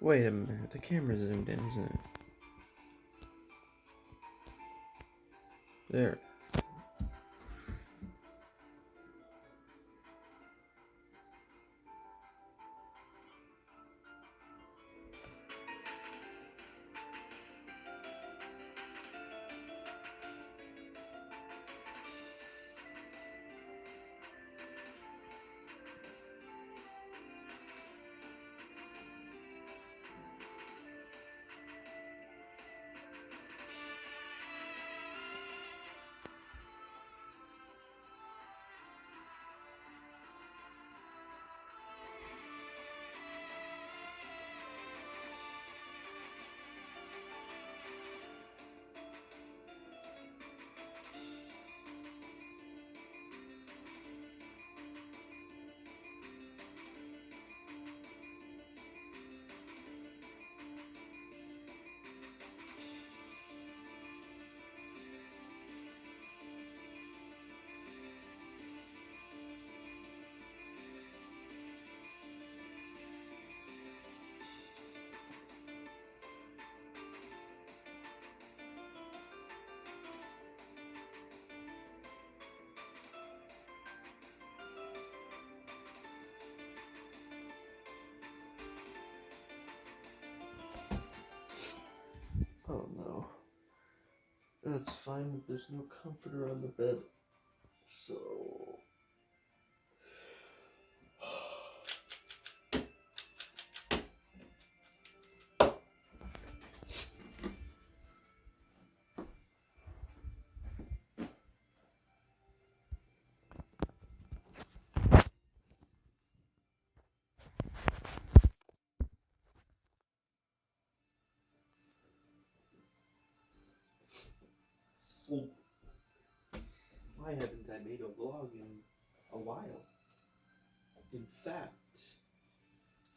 Wait a minute, the camera's zoomed in, isn't it? There. Oh no. That's fine, but there's no comforter on the bed. So. So, why haven't I made a vlog in a while? In fact,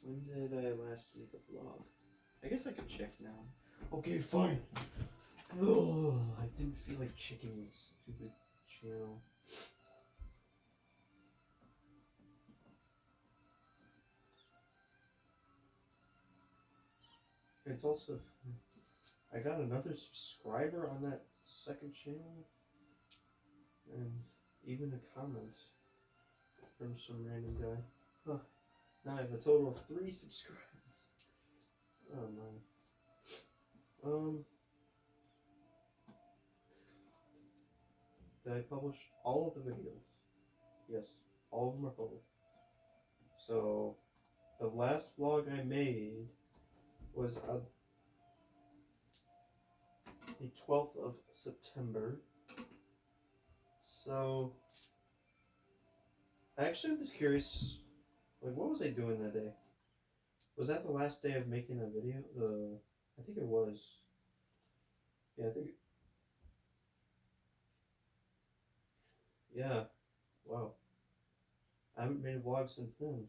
when did I last make a vlog? I guess I can check now. Okay, fine. Oh, I didn't feel like checking this stupid channel. It's also, I got another subscriber on that second channel, and even a comment from some random guy. Huh. Now I have a total of 3 subscribers. Oh my. Did I publish all of the videos? Yes, all of them are published. So, the last vlog I made was the 12th of September. So, actually, I'm just curious, like, what was I doing that day? Was that the last day of making a video? I think it was. Yeah, I think. Yeah. Wow. I haven't made a vlog since then.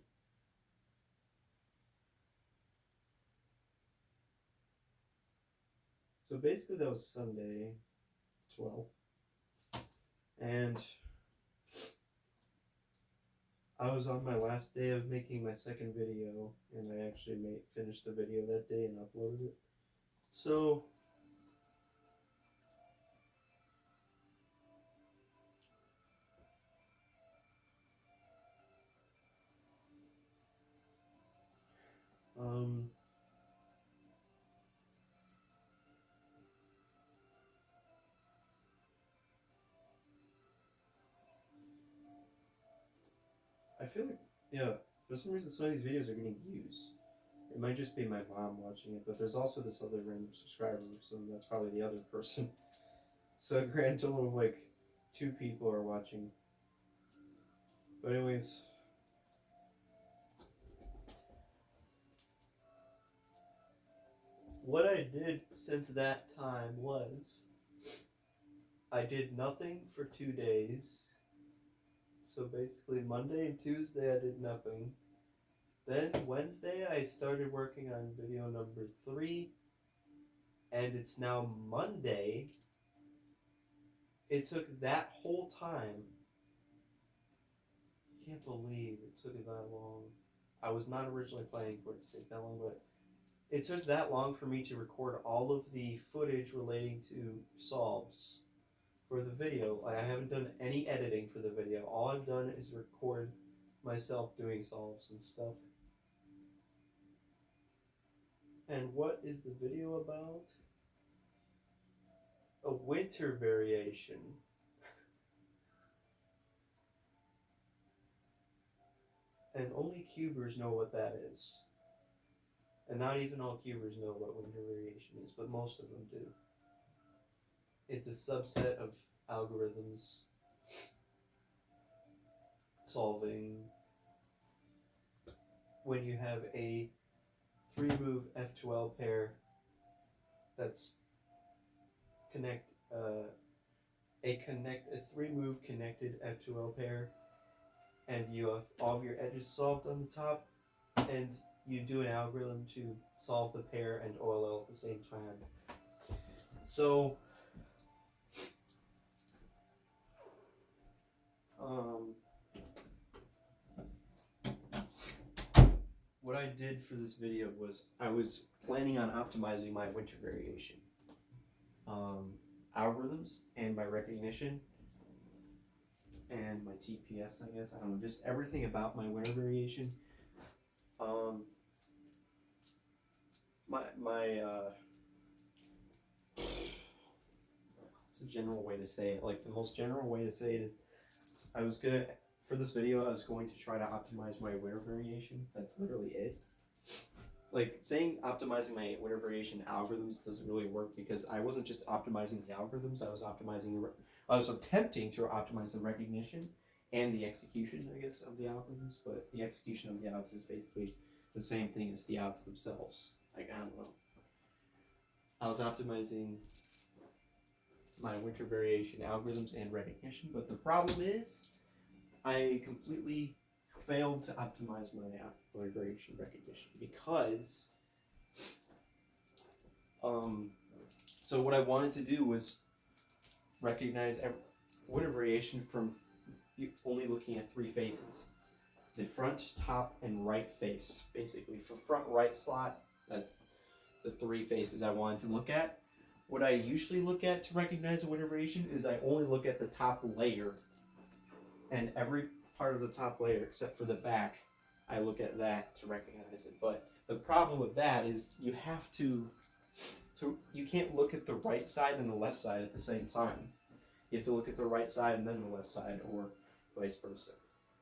So basically, that was Sunday, 12th, and I was on my last day of making my second video, and I actually finished the video that day and uploaded it. So, um, I feel like, yeah, for some reason some of these videos are getting views. It might just be my mom watching it, but there's also this other random subscriber, so that's probably the other person. So a grand total of like 2 people are watching. But anyways, what I did since that time was I did nothing for 2 days. So basically Monday and Tuesday I did nothing. Then Wednesday I started working on video number 3, and it's now Monday. It took that whole time. Can't believe it took it that long. I was not originally planning for it to take that long, but it took that long for me to record all of the footage relating to solves for the video. I haven't done any editing for the video. All I've done is record myself doing solves and stuff. And what is the video about? A winter variation. And only cubers know what that is. And not even all cubers know what winter variation is, but most of them do. It's a subset of algorithms solving when you have a 3-move F12 pair that's a 3-move connected F2L pair, and you have all of your edges solved on the top, and you do an algorithm to solve the pair and OLL at the same time. So, what I did for this video was I was planning on optimizing my winter variation algorithms and my recognition and my TPS, I guess. I don't know, just everything about my winter variation. It's a general way to say it. Like, the most general way to say it is for this video, I was going to try to optimize my winter variation. That's literally it. Like, saying optimizing my winter variation algorithms doesn't really work, because I wasn't just optimizing the algorithms, I was attempting to optimize the recognition and the execution, I guess, of the algorithms, but the execution of the algs is basically the same thing as the algs themselves. Like, I don't know. I was optimizing my winter variation algorithms and recognition, but the problem is I completely failed to optimize my winter variation recognition, because so what I wanted to do was recognize winter variation from only looking at 3 faces: the front, top, and right face. Basically, for front right slot, that's the 3 faces I wanted to look at. What I usually look at to recognize a winter variation is I only look at the top layer, and every part of the top layer except for the back, I look at that to recognize it. But the problem with that is you have to you can't look at the right side and the left side at the same time. You have to look at the right side and then the left side, or vice versa.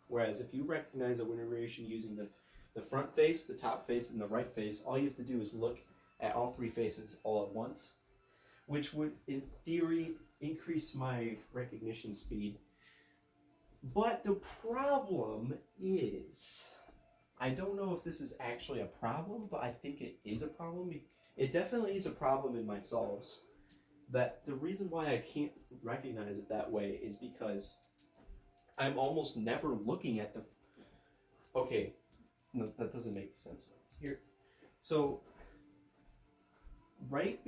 Whereas if you recognize a winter variation using the front face, the top face, and the right face, all you have to do is look at all 3 faces all at once, which would, in theory, increase my recognition speed. But the problem is, I don't know if this is actually a problem, but I think it is a problem. It definitely is a problem in my solves. That the reason why I can't recognize it that way is because I'm almost never looking at the... Okay, no, that doesn't make sense. Here, so right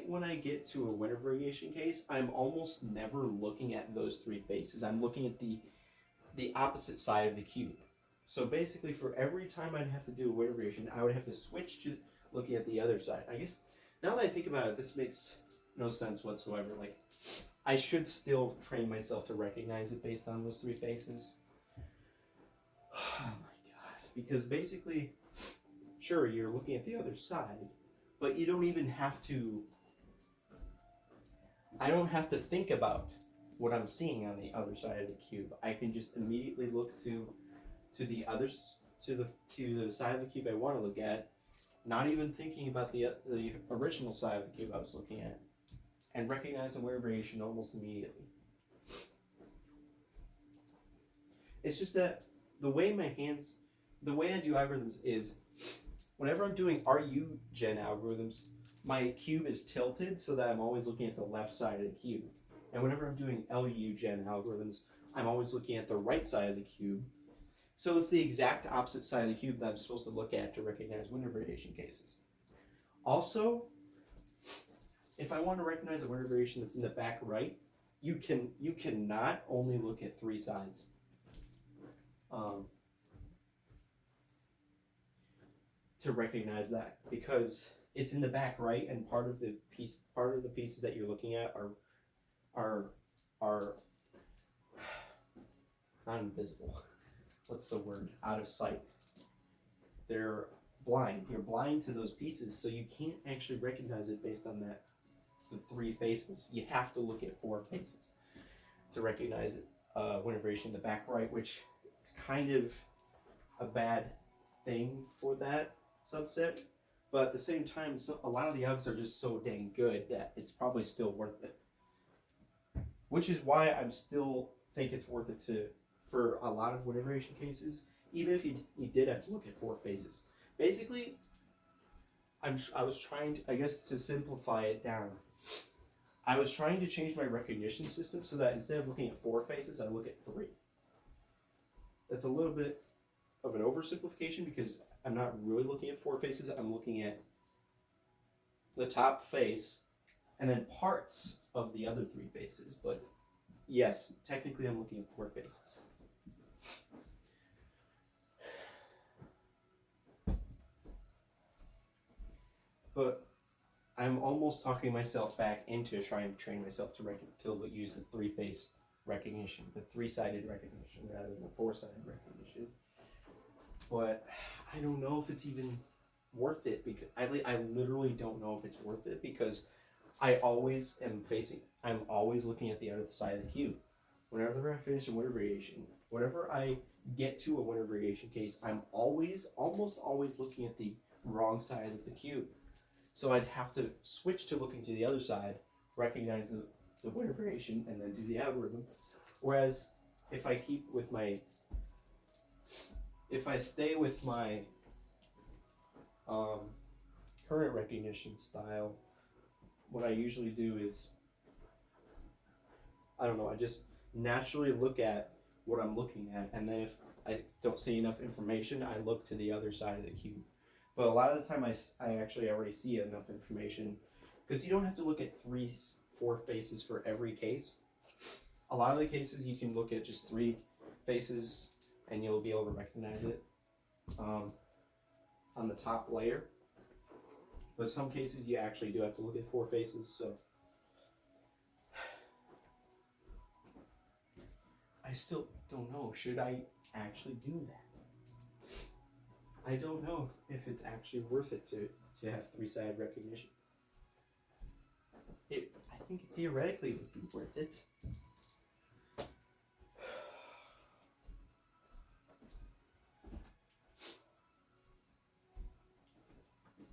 when I get to a winter variation case, I'm almost never looking at those 3 faces. I'm looking at the opposite side of the cube. So basically, for every time I'd have to do a winter variation, I would have to switch to looking at the other side. I guess now that I think about it, this makes no sense whatsoever. Like, I should still train myself to recognize it based on those 3 faces. Oh my god. Because basically, sure, you're looking at the other side, but you don't even have to... I don't have to think about what I'm seeing on the other side of the cube. I can just immediately look to the side of the cube I want to look at, not even thinking about the original side of the cube I was looking at, and recognize the winter variation almost immediately. It's just that the way I do algorithms is, whenever I'm doing RU-gen algorithms, my cube is tilted so that I'm always looking at the left side of the cube. And whenever I'm doing LU-gen algorithms, I'm always looking at the right side of the cube. So it's the exact opposite side of the cube that I'm supposed to look at to recognize winter variation cases. Also, if I want to recognize a winter variation that's in the back right, you cannot only look at 3 sides. to recognize that, because it's in the back right, and part of the pieces that you're looking at are not invisible. What's the word? Out of sight. They're blind. You're blind to those pieces, so you can't actually recognize it based on the three faces. You have to look at four faces to recognize it. Wind variation in the back right, which is kind of a bad thing for that subset, but at the same time, a lot of the Uggs are just so dang good that it's probably still worth it. Which is why I'm still think it's worth it for a lot of wind variation cases, even if you did have to look at four faces. Basically, I was trying to, I guess, to simplify it down, I was trying to change my recognition system so that instead of looking at four faces, I look at three. That's a little bit of an oversimplification because I'm not really looking at four faces. I'm looking at the top face and then parts of the other three faces. But yes, technically I'm looking at four faces. But I'm almost talking myself back into trying to train myself to use the three-face recognition, the three-sided recognition rather than the four-sided recognition. But I don't know if it's even worth it, because I literally don't know if it's worth it, because I'm always looking at the other side of the cube. Whenever I finish a wind variation, whenever I get to a wind variation case, I'm almost always looking at the wrong side of the cube. So I'd have to switch to looking to the other side, recognize the wind variation, and then do the algorithm. Whereas if I stay with my current recognition style, what I usually do is, I don't know, I just naturally look at what I'm looking at, and then if I don't see enough information, I look to the other side of the cube. But a lot of the time I actually already see enough information, because you don't have to look at 4 faces for every case. A lot of the cases you can look at just 3 faces and you'll be able to recognize it on the top layer. But some cases you actually do have to look at 4 faces, so I still don't know, should I actually do that? I don't know if it's actually worth it to have 3-sided recognition. I think theoretically it would be worth it.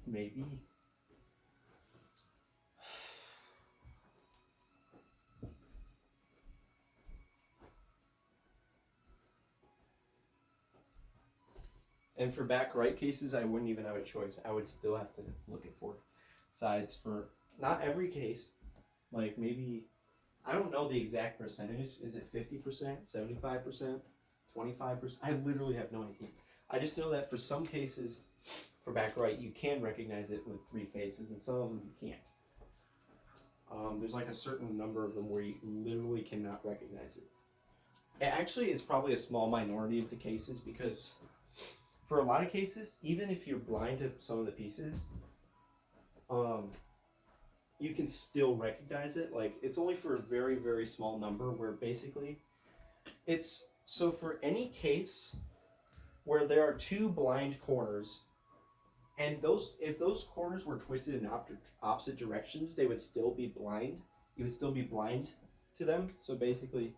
Maybe. And for back right cases, I wouldn't even have a choice. I would still have to look at 4 sides for not every case. Like maybe, I don't know the exact percentage. Is it 50%, 75%, 25%? I literally have no idea. I just know that for some cases, for back right, you can recognize it with 3 faces, and some of them you can't. There's like a certain number of them where you literally cannot recognize it. It actually is probably a small minority of the cases, because for a lot of cases, even if you're blind to some of the pieces, you can still recognize it. Like, it's only for a very, very small number, where basically it's, so for any case where there are 2 blind corners, and if those corners were twisted in opposite directions, they would still be blind. You would still be blind to them. So basically,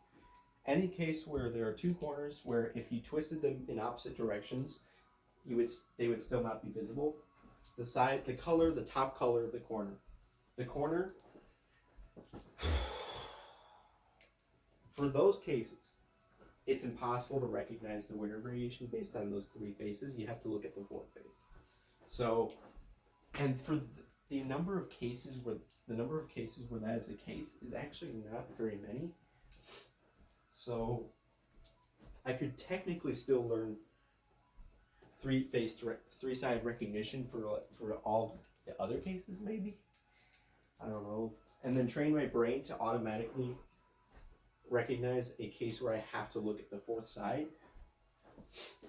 any case where there are 2 corners where if you twisted them in opposite directions, they would still not be visible. The top color of the corner. The corner, for those cases, it's impossible to recognize the wind variation based on those 3 faces. You have to look at the 4th face. So, and for the number of cases where that is the case is actually not very many. So, I could technically still learn 3-sided recognition for all the other cases, maybe. I don't know. And then train my brain to automatically recognize a case where I have to look at the 4th side.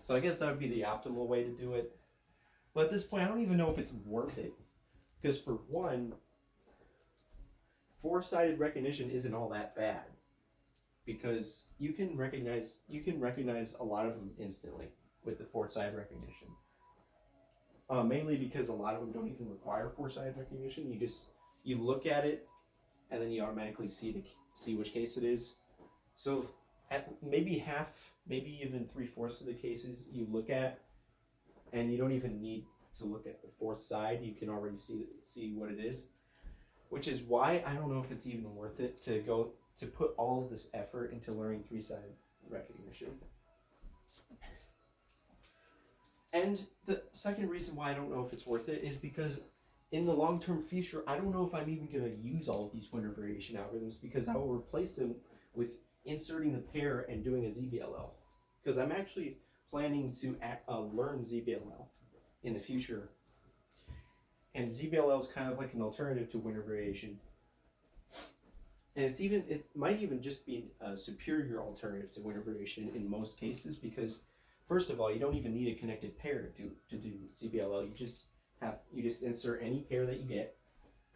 So I guess that would be the optimal way to do it. But at this point, I don't even know if it's worth it. Because for one, four-sided recognition isn't all that bad. Because you can recognize a lot of them instantly with the four-sided recognition. Mainly because a lot of them don't even require four-sided recognition. You look at it, and then you automatically see which case it is. So at maybe half, maybe even 3/4 of the cases you look at, and you don't even need to look at the fourth side. You can already see what it is, which is why I don't know if it's even worth it to put all of this effort into learning three-sided recognition. And the second reason why I don't know if it's worth it is because in the long-term future, I don't know if I'm even going to use all of these winner variation algorithms, because I will replace them with inserting the pair and doing a ZBLL. Because I'm actually planning to learn ZBLL in the future. And ZBLL is kind of like an alternative to winner variation. And it might even just be a superior alternative to winner variation in most cases, because first of all, you don't even need a connected pair to do ZBLL. You just insert any pair that you get.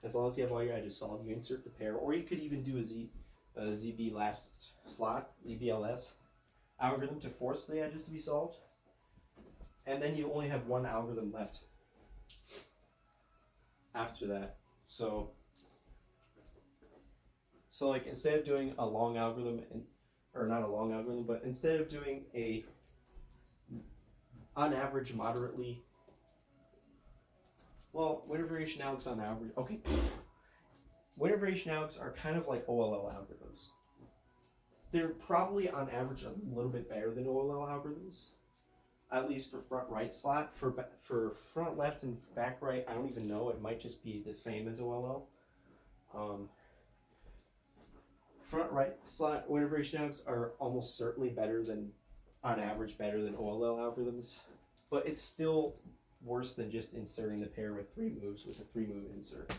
As long as you have all your edges solved, you insert the pair, or you could even do a ZB last slot, ZBLS algorithm to force the edges to be solved. And then you only have one algorithm left after that. So like instead of doing a long algorithm, or not a long algorithm, but instead of doing a on average moderately, well, winner variation algs on average, okay. Winner variation algs are kind of like OLL algorithms. They're probably on average a little bit better than OLL algorithms, at least for front right slot. For front left and back right, I don't even know. It might just be the same as OLL. Front right slot winner variation algs are almost certainly better than, on average, better than OLL algorithms, but it's still worse than just inserting the pair with 3 moves with a 3-move insert.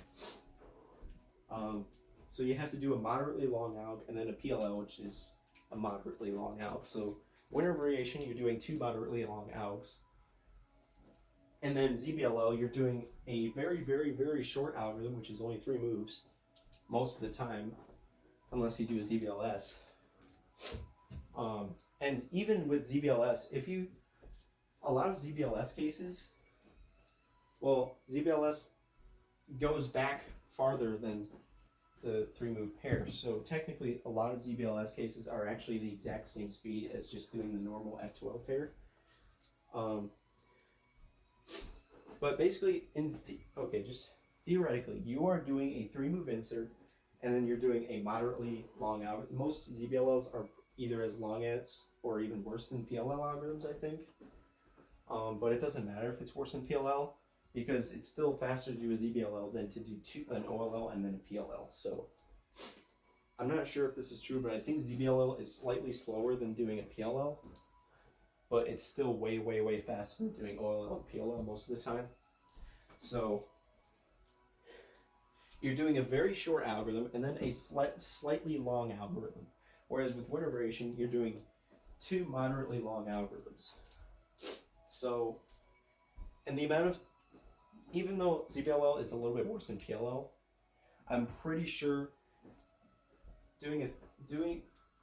So you have to do a moderately long alg and then a PLL, which is a moderately long alg. So winner variation, you're doing 2 moderately long algs. And then ZBLL, you're doing a very, very, very short algorithm, which is only 3 moves most of the time, unless you do a ZBLS. And even with ZBLS, a lot of ZBLS cases, well, ZBLS goes back farther than the 3-move pair. So technically, a lot of ZBLS cases are actually the exact same speed as just doing the normal F12 pair. But basically, just theoretically, you are doing a 3-move insert, and then you're doing a moderately long algorithm. Most ZBLLs are either as long as or even worse than PLL algorithms, I think. But it doesn't matter if it's worse than PLL, because it's still faster to do a ZBLL than to do an OLL and then a PLL. So I'm not sure if this is true, but I think ZBLL is slightly slower than doing a PLL, but it's still way, way, way faster than doing OLL and PLL most of the time. So you're doing a very short algorithm and then a slightly long algorithm. Whereas with winner variation, you're doing 2 moderately long algorithms. So, and the amount of, even though ZBLL is a little bit worse than PLL, I'm pretty sure doing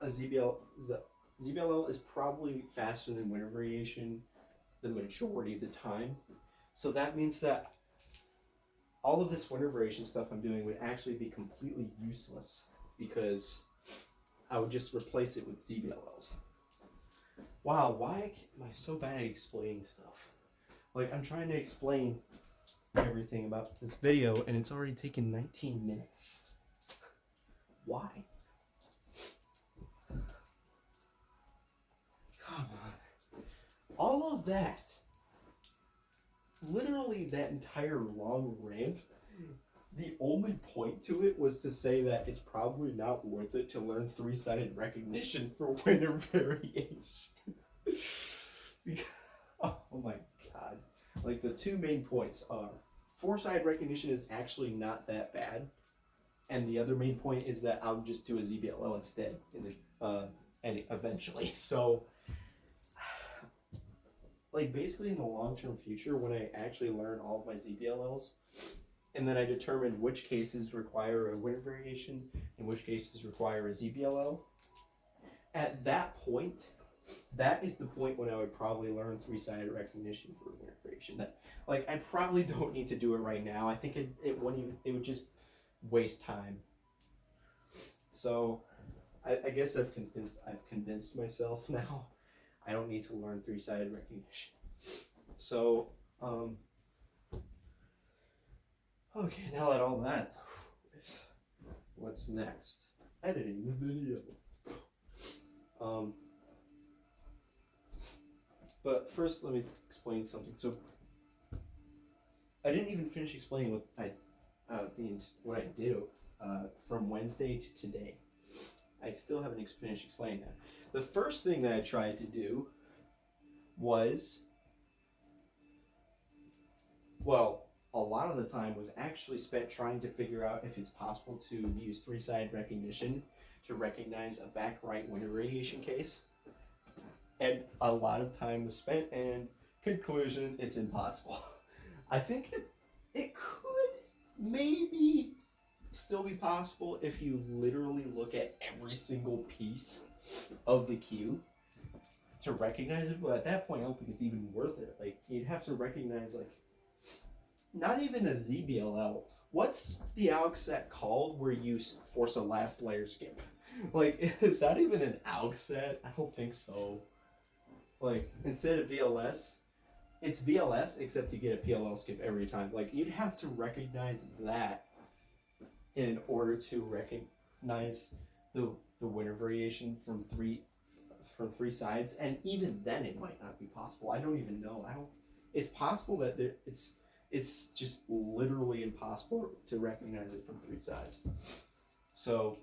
a ZBLL is probably faster than winner variation the majority of the time. So that means that all of this winner variation stuff I'm doing would actually be completely useless, because I would just replace it with ZBLLs. Wow, why am I so bad at explaining stuff? Like, I'm trying to explain everything about this video, and it's already taken 19 minutes. Why? Come on. All of that, literally that entire long rant, the only point to it was to say that it's probably not worth it to learn 3-sided recognition for winner variation. Oh my god. Like, the 2 main points are 4-sided recognition is actually not that bad, and the other main point is that I'll just do a ZBLL instead and eventually. So, like basically in the long-term future when I actually learn all of my ZBLLs, and then I determine which cases require a winner variation and which cases require a ZBLL. At that point, that is the point when I would probably learn three-sided recognition for winner variation. That, like, I probably don't need to do it right now. I think it wouldn't even, it would just waste time. So I guess I've convinced myself now I don't need to learn three-sided recognition. So okay, now that all that's what's next? Editing the video. But first, let me explain something. So I didn't even finish explaining what I did from Wednesday to today. I still haven't finished explaining that. The first thing that I tried to do was, well, a lot of the time was actually spent trying to figure out if it's possible to use three-sided recognition to recognize a back right winter radiation case. And a lot of time was spent, and conclusion, it's impossible. I think it could maybe still be possible if you literally look at every single piece of the cue to recognize it, but at that point I don't think it's even worth it. Like, you'd have to recognize, like, not even a ZBLL. What's the AUX set called where you force a last layer skip? Like, is that even an AUX set? I don't think so. Like, instead of VLS, it's VLS except you get a PLL skip every time. Like, you'd have to recognize that in order to recognize the winner variation from three sides, and even then it might not be possible. I don't even know. It's possible that it's just literally impossible to recognize it from three sides. So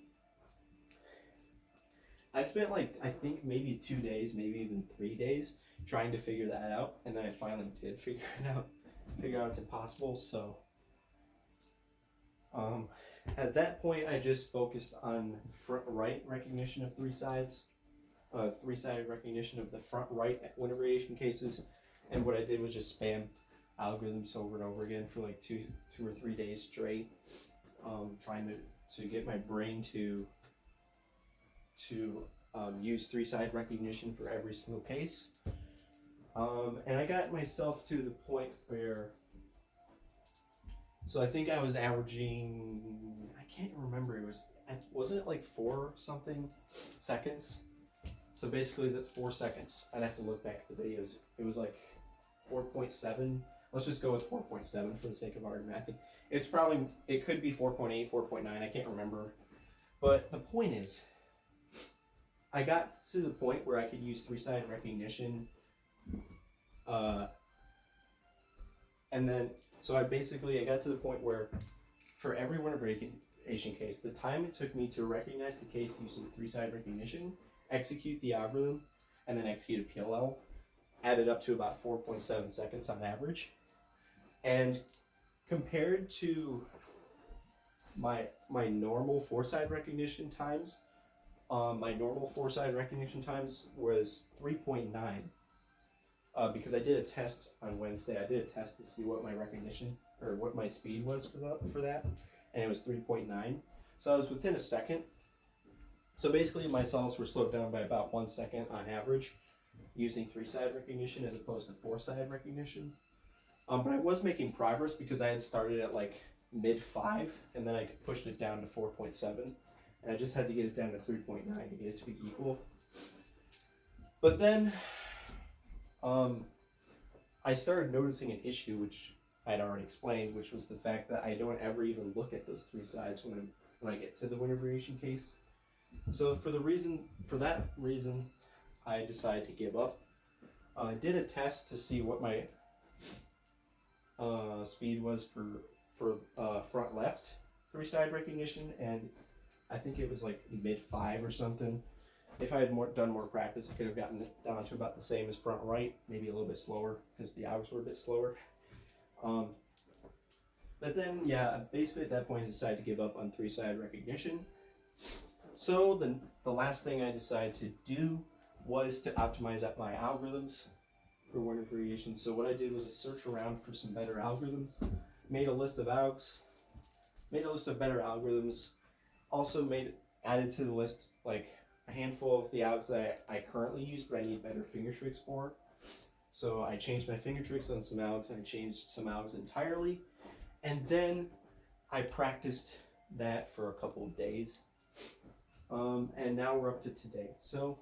I spent, like, I think maybe 2 days, maybe even 3 days trying to figure that out, and then I finally did figure out it's impossible. So at that point I just focused on front right recognition of three sides, three-sided recognition of the front right winter variation cases, and what I did was just spam algorithms over and over again for like two or 3 days straight, trying to get my brain to use three-sided recognition for every single case. And I got myself to the point where, so I think I was averaging, I can't remember, wasn't it like 4 something seconds? So basically that's 4 seconds. I'd have to look back at the videos. It was like 4.7. Let's just go with 4.7 for the sake of argument. I think it could be 4.8, 4.9, I can't remember. But the point is, I got to the point where I could use three-sided recognition, and then, so I got to the point where for every winter variation case, the time it took me to recognize the case using three-sided recognition, execute the algorithm, and then execute a PLL, added up to about 4.7 seconds on average. And compared to my normal four-sided recognition times, my normal four-sided recognition times was 3.9. Because I did a test on Wednesday. I did a test to see what my recognition, or what my speed was for that, and it was 3.9. So I was within a second. So basically my solves were slowed down by about 1 second on average, using three-sided recognition as opposed to four-sided recognition. But I was making progress because I had started at like mid-5, and then I pushed it down to 4.7, and I just had to get it down to 3.9 to get it to be equal. But then I started noticing an issue, which I'd already explained, which was the fact that I don't ever even look at those three sides when I get to the winter variation case. So for that reason, I decided to give up. I did a test to see what my speed was for front left three-sided recognition, and I think it was like mid-5 or something. If I had done more practice, I could have gotten it down to about the same as front right, maybe a little bit slower because the AUX were a bit slower. But then, yeah, basically at that point I decided to give up on three-sided recognition. So the last thing I decided to do was to optimize up my algorithms. for winter variation. So what I did was a search around for some better algorithms, made a list of algs, made a list of better algorithms, also added to the list like a handful of the algs that I currently use, but I need better finger tricks for. So I changed my finger tricks on some algs, and I changed some algs entirely, and then I practiced that for a couple of days, and now we're up to today. So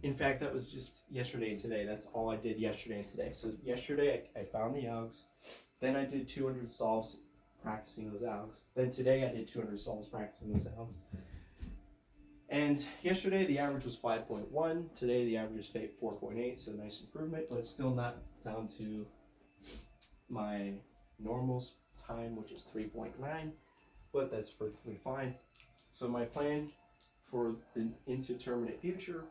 in fact, that was just yesterday and today. That's all I did yesterday and today. So yesterday I found the algs, then I did 200 solves practicing those algs. Then today I did 200 solves practicing those algs. And yesterday the average was 5.1. Today the average is 4.8, so nice improvement, but it's still not down to my normal time, which is 3.9, but that's perfectly fine. So my plan for the indeterminate future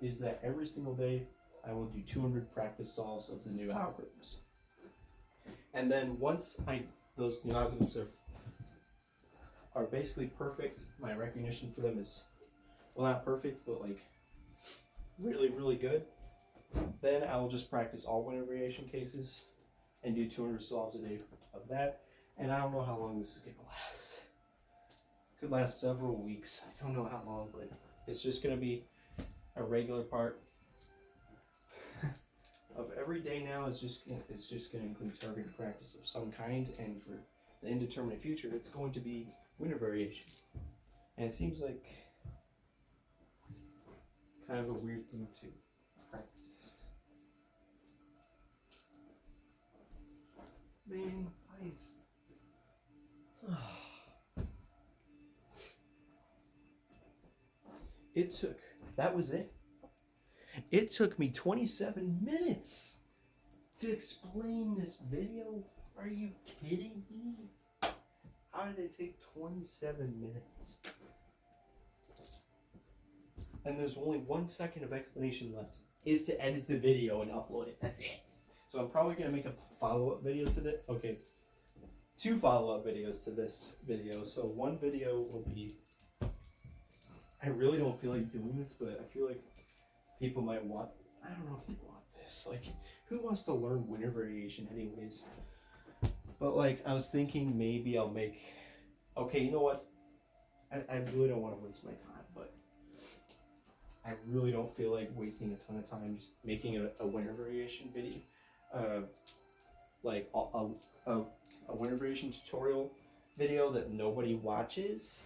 is that every single day I will do 200 practice solves of the new algorithms. And then once those new algorithms are basically perfect, my recognition for them is, well, not perfect, but like really, really good, then I will just practice all winter variation cases and do 200 solves a day of that. And I don't know how long this is gonna last. It could last several weeks. I don't know how long, but it's just gonna be a regular part of every day now. It's just gonna include targeted practice of some kind, and for the indeterminate future, it's going to be winter variation. And it seems like kind of a weird thing to practice. Man, ice. That was it. It took me 27 minutes to explain this video. Are you kidding me? How did it take 27 minutes? And there's only 1 second of explanation left, is to edit the video and upload it. That's it. So I'm probably gonna make a follow-up video to this. Okay, 2 follow-up videos to this video. So one video will be, I really don't feel like doing this, but I feel like people might want, I don't know if they want this. Like, who wants to learn winter variation anyways? But like, I was thinking maybe I'll make, okay, you know what? I really don't want to waste my time, but I really don't feel like wasting a ton of time just making a winter variation video. Like a winter variation tutorial video that nobody watches.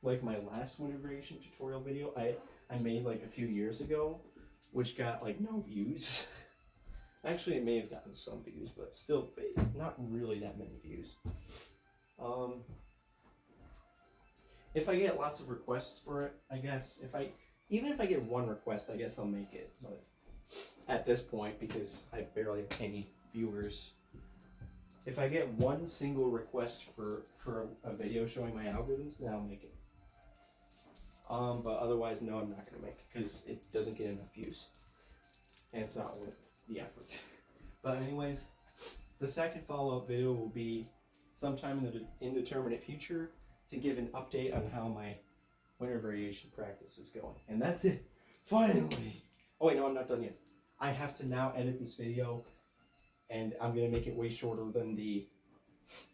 Like my last winter variation tutorial video I made like a few years ago, which got like no views. Actually, it may have gotten some views, but still not really that many views. If I get lots of requests for it, I guess even if I get 1 request, I guess I'll make it. But at this point, because I barely have any viewers, if I get 1 single request for a video showing my algorithms, then I'll make it. But otherwise, no, I'm not gonna make it because it doesn't get enough views, and it's not worth the effort. But anyways, the second follow-up video will be sometime in the indeterminate future to give an update on how my winter variation practice is going. And that's it. Finally. Oh wait, no, I'm not done yet. I have to now edit this video, and I'm gonna make it way shorter than the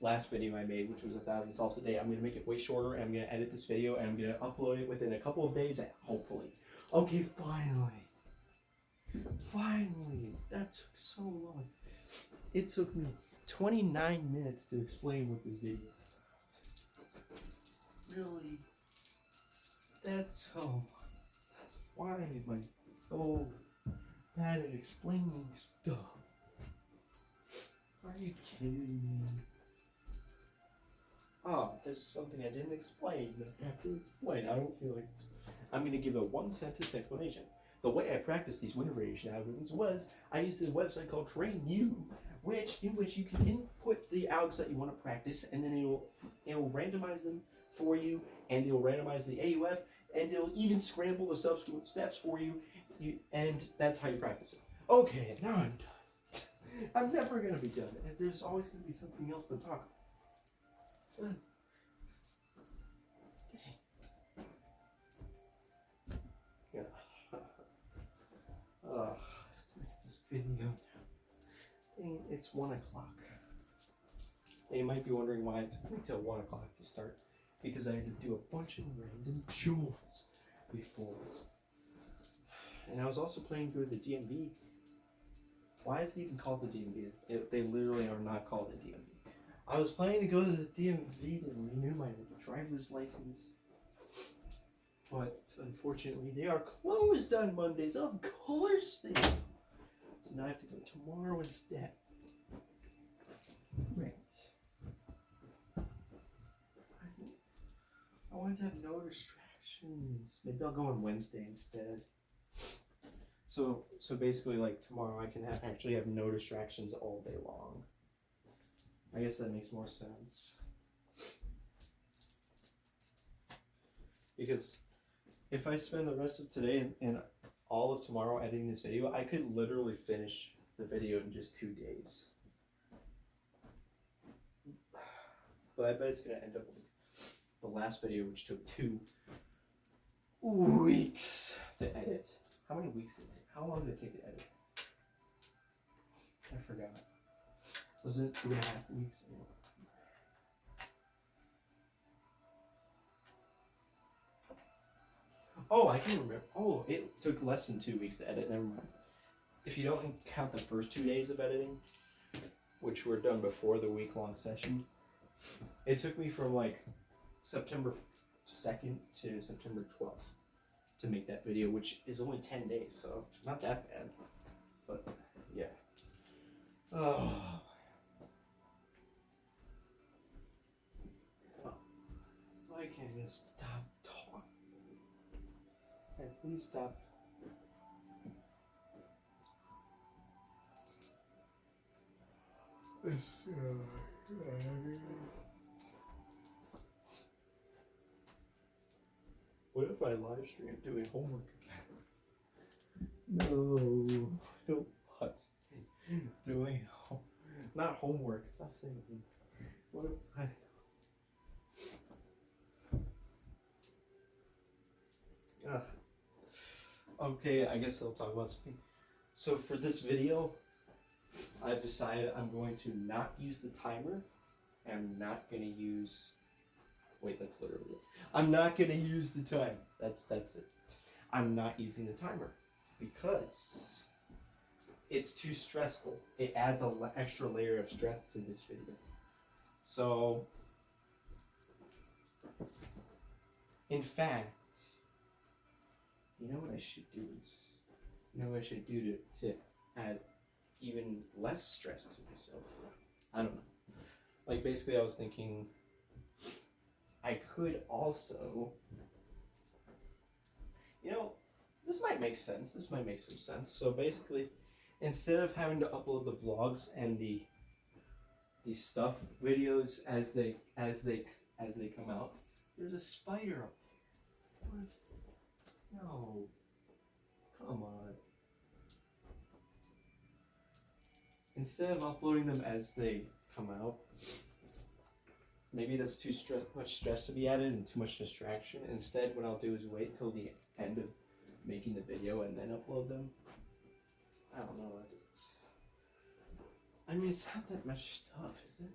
last video I made, which was 1,000 solves a day. I'm gonna make it way shorter, and I'm gonna edit this video, and I'm gonna upload it within a couple of days, hopefully. Okay, finally. Finally. That took so long. It took me 29 minutes to explain what this video is. Really? That's so. Why am I so bad at explaining stuff? Are you kidding me? Oh, there's something I didn't explain that I have to explain. I don't feel like I'm going to give a 1-sentence explanation. The way I practiced these winter variation algorithms was I used a website called TrainU, in which you can input the algs that you want to practice, and then it will randomize them for you, and it'll randomize the AUF, and it'll even scramble the subsequent steps for you, and that's how you practice it. Okay, now I'm done. I'm never going to be done, and there's always going to be something else to talk about. Dang. Yeah. video. Dang, it's 1 o'clock. And you might be wondering why it took me till 1 o'clock to start. Because I had to do a bunch of random chores before this. And I was also planning to go to the DMV. Why is it even called the DMV? They literally are not called the DMV. I was planning to go to the DMV to renew my driver's license. But unfortunately, they are closed on Mondays. Of course they are. So now I have to go tomorrow instead. Right. I wanted to have no distractions. Maybe I'll go on Wednesday instead. So basically, like tomorrow, I can actually have no distractions all day long. I guess that makes more sense. Because if I spend the rest of today and all of tomorrow editing this video, I could literally finish the video in just 2 days. But I bet it's gonna end up with the last video, which took 2 weeks to edit. How many weeks did it take? How long did it take to edit? I forgot. Was it 2.5 weeks? Oh, I can remember. Oh, it took less than 2 weeks to edit. Never mind. If you don't count the first 2 days of editing, which were done before the week-long session, it took me from like September 2nd to September 12th to make that video, which is only 10 days, so not that bad. But yeah. Oh. Why can't you stop talking? Hey, please stop. What if I live stream doing homework again? No, don't watch me doing not homework. Stop saying it. What if I? Okay, I guess I'll talk about something. So for this video, I've decided I'm going to not use the timer. I'm not going to use. Wait, that's literally it. I'm not going to use the time. That's it. I'm not using the timer because it's too stressful. It adds an extra layer of stress to this video. So, in fact, you know what I should do to add even less stress to myself? I don't know. Like basically I was thinking I could also, this might make sense. This might make some sense. So basically, instead of having to upload the vlogs and the stuff videos as they come out, there's a spider up there. What? No. Come on. Instead of uploading them as they come out, maybe that's too much stress to be added and too much distraction. Instead, what I'll do is wait till the end of making the video and then upload them. I don't know. It's not that much stuff, is it?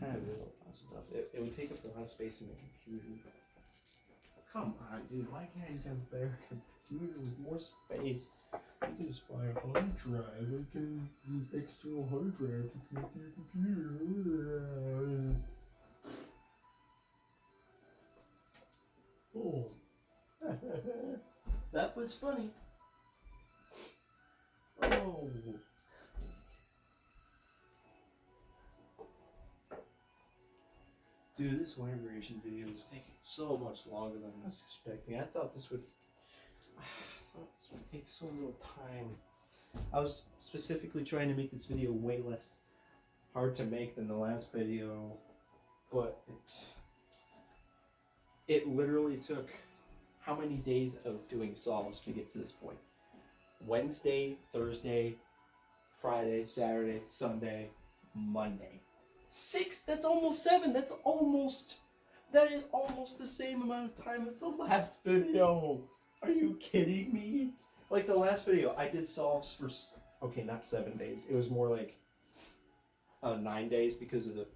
Kind of is a lot of stuff. It would take up a lot of space in my computer. Come on, dude. Why can't I just have a better computer with more space? I can just buy a hard drive. I can use external hard drive to connect to your computer. Oh. That was funny. Oh. Dude, this migration video is taking so much longer than I was expecting. I thought this would take so little time. I was specifically trying to make this video way less hard to make than the last video, but it literally took how many days of doing solves to get to this point? Wednesday, Thursday, Friday, Saturday, Sunday, Monday. 6, that's almost 7, that is almost the same amount of time as the last video. Are you kidding me? Like the last video, I did solves for okay, not 7 days. It was more like 9 days because of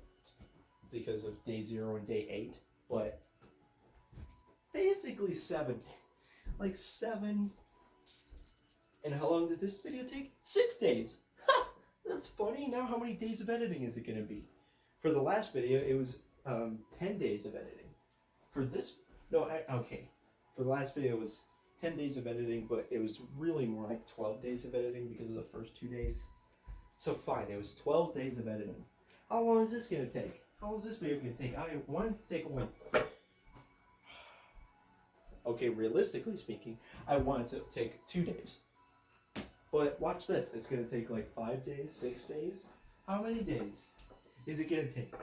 day 0 and day 8, but basically 7. Like 7. And how long does this video take? 6 days. Ha! That's funny. Now how many days of editing is it going to be? For the last video, it was 10 days of editing. For this, no, okay. For the last video, it was 10 days of editing, but it was really more like 12 days of editing because of the first 2 days. So fine, it was 12 days of editing. How long is this going to take? How long is this video going to take? I wanted to take one. Okay, realistically speaking, I wanted to take 2 days. But watch this. It's going to take like 5 days, 6 days. How many days is it going to take?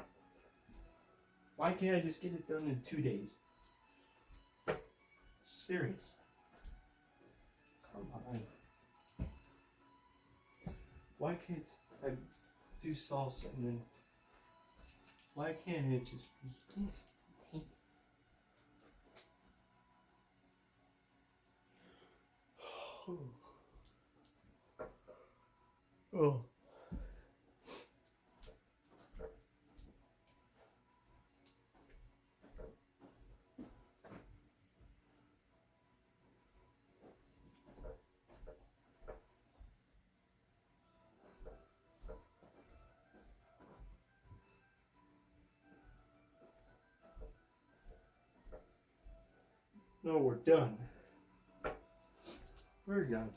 Why can't I just get it done in 2 days? Serious. Come on. Why can't I do salsa and then why can't it just be instant? Oh. No, we're done. We're done.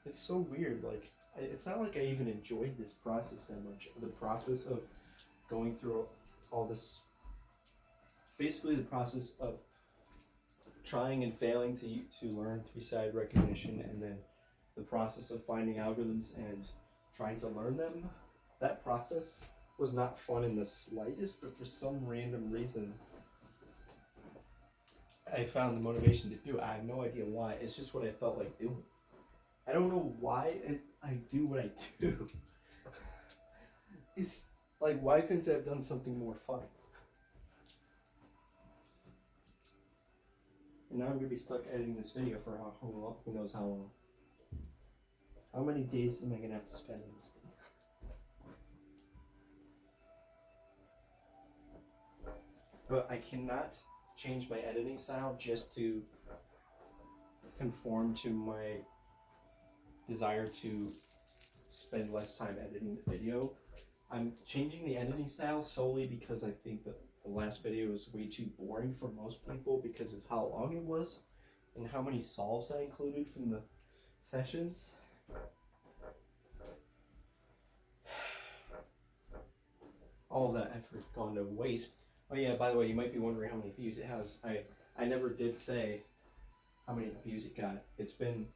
It's so weird, like, it's not like I even enjoyed this process that much. The process of going through all this, basically the process of trying and failing to learn three-side recognition, and then the process of finding algorithms and trying to learn them. That process was not fun in the slightest, but for some random reason, I found the motivation to do it. I have no idea why. It's just what I felt like doing. I don't know why I do what I do. It's like, why couldn't I have done something more fun? And now I'm gonna be stuck editing this video for who knows how long. How many days am I gonna have to spend on this thing? But I cannot change my editing style just to conform to my desire to spend less time editing the video. I'm changing the editing style solely because I think that the last video was way too boring for most people because of how long it was and how many solves I included from the sessions. All of that effort gone to waste. Oh yeah, by the way, you might be wondering how many views it has. I never did say how many views it got. It's been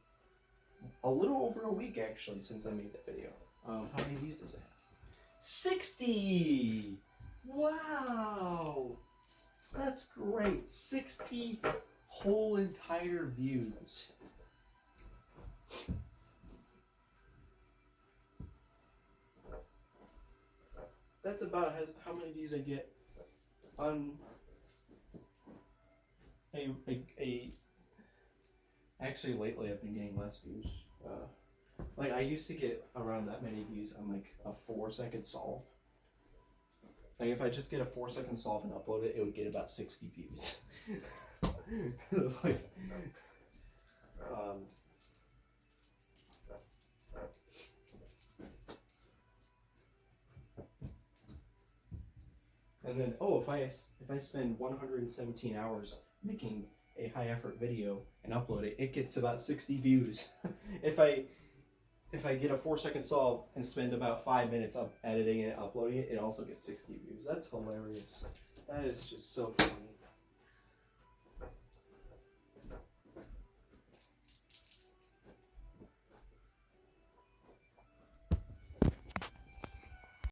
a little over a week actually since I made that video. How many views does it have? 60! Wow! That's great. 60 whole entire views. That's about how many views I get on actually lately I've been getting less views. Like I used to get around that many views on like a 4-second solve. Like if I just get a 4-second solve and upload it, it would get about 60 views. Like, and then if I spend 117 hours making a high effort video and upload it, it gets about 60 views. If I get a 4-second solve and spend about 5 minutes editing it, uploading it, it also gets 60 views. That's hilarious. That is just so funny.